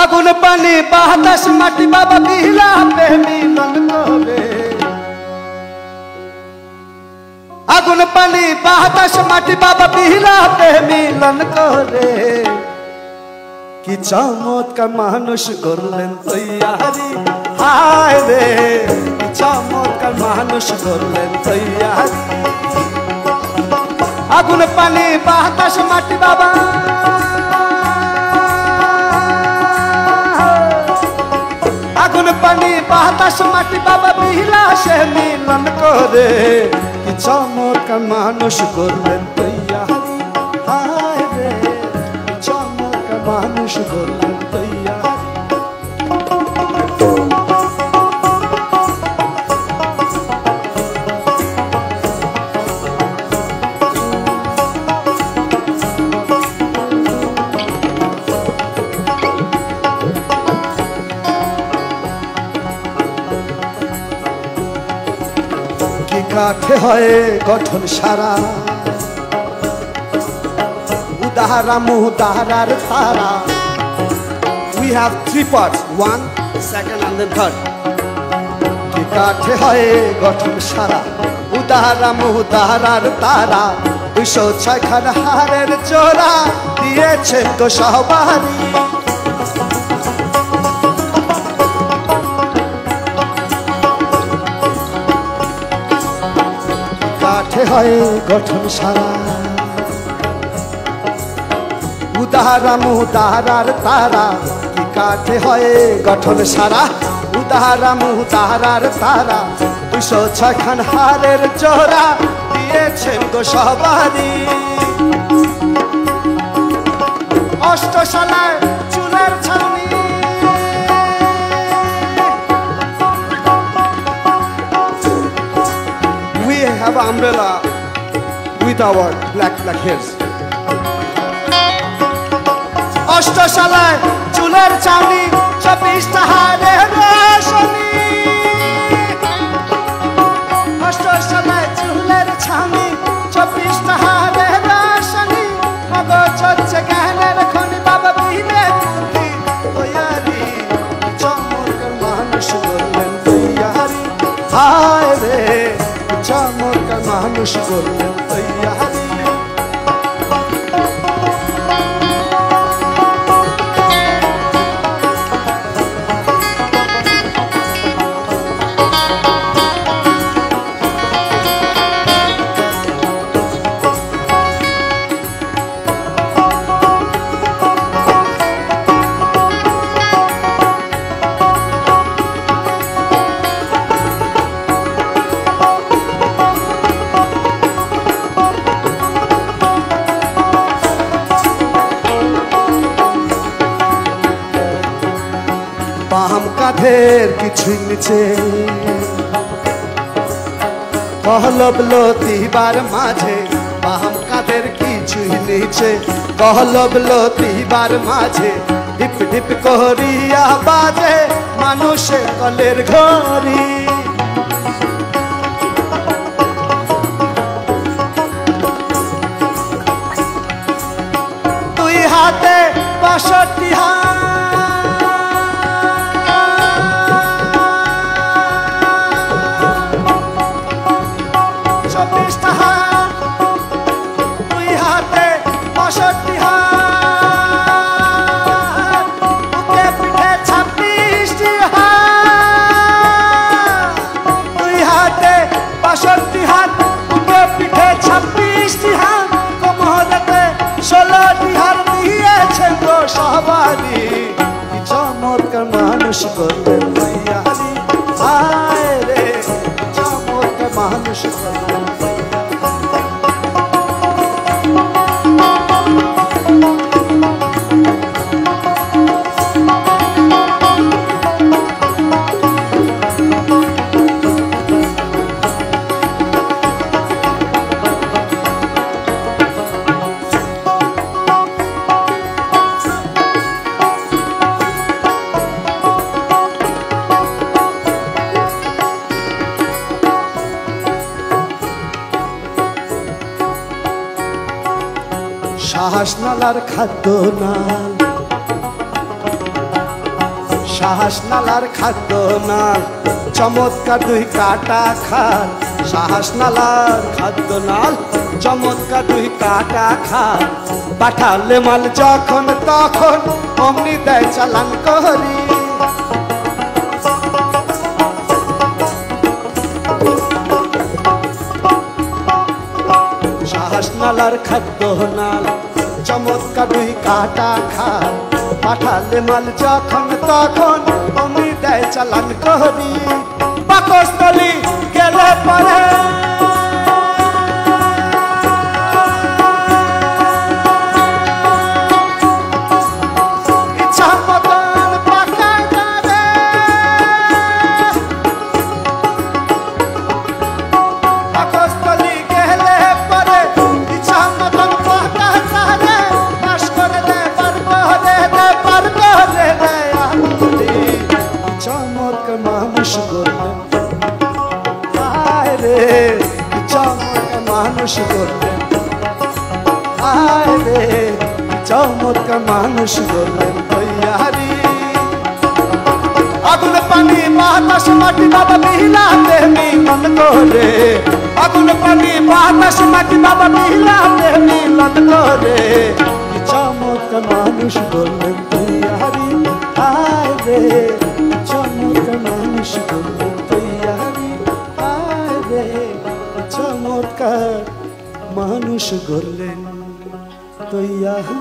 আগুন পানি বাতাস মাটি বাবা বিহিলা পে মিলন করে আগুন পানি বাতাস মাটি বাবা বিহিলা পে মিলন করে কি চমৎকার মানুষ করলেন তৈয়ারি হায় রে কি চমৎকার মানুষ করলেন তৈয়ারি আগুন পানি বাতাস মাটি বাবা আগুন পানি বাতাস মাটি বাবা বিহিলা সে মিলন করে কি চমৎকার মানুষ করলেন তৈয়ারি হায় রে কি চমৎকার মানুষ করলেন তৈয়ারি কাঠে হয় গঠন সারা উদাহরা মুদাহরার তারা we have 3 parts 1 2nd and then 3rd কি কাঠে হয় গঠন সারা উদাহরা মুদাহরার তারা 206 খান হারের জোড়া দিয়েছেন তো সবারই কাঠে হয় গঠন সারা উদাহরা মুদাহরার তারা কি কাঠে হয় গঠন সারা উদাহরা মুদাহরার তারা 206 খান হারের জোড়া দিয়েছেন তো সবারই অষ্টশালায় চুলের ছাউনি have an umbrella with our black hairs. অষ্টশালায় চুলের চাউনি 24 টাহারের রোশনি অষ্টশালায় চুলের চাউনি 24 টাহারের রোশনি মগজ হচ্ছে জ্ঞানের খনি বাবা বিলে তৈয়ারি চমৎকার মানুষ করলেন তৈয়ারি হায় রে চমৎকার মানুষ করলেন তৈয়ারি বাম কাঁধের কিছুই নিচে কহলব লতিবার মাঝে বাম কাঁধের কিছুই নিচে কহলব লতিবার মাঝে ঢিপ ঢিপ করিয়া বাজে মানুষের কলের ঘড়ি দুই হাতে 62 হাত সবারই চমৎকার মানুষ করলেন তৈয়ারি হায় রে চমৎকার মানুষ করলেন শাহস নালার খাদ্য নাল শাহাসনালার খাদ্য নাল চমৎকার দুই কাটা খাল শাহাসনালার খাদ্য নাল চমৎকার দুই কাটা খাল পাঠালে মাল যখন তখন অমনি দেয় চালান করি শাহাসনালার খাদ্য নাল চমৎকার দুই কাটা খাল পাঠালে মাল যখন তখন অমনি দেয় চালান করি পাকস্থলী গেলে পরে ইচ্ছা মতন পাকায় যাবে পাকস্থলী গেলে পরে ইচ্ছা মতন পাকায় যাবে পাশ করে দে পারবো রে চমৎকার মানুষ করলেন আয় রে চমৎকার মানুষ করলেন আয় রে চমৎকার মানুষ করলেন তৈয়ারি আগুন পানি বাতাস মাটি বাবা মিলাতে মিলন করে আগুন পানি বাতাস মাটি বাবা মিলাতে মিলন করে চমৎকার মানুষ করলেন তৈয়ারি আয় রে চমৎকার মানুষ করলেন তৈয়ারি আয় রে চমৎকার মানুষ করলেন তৈয়ারি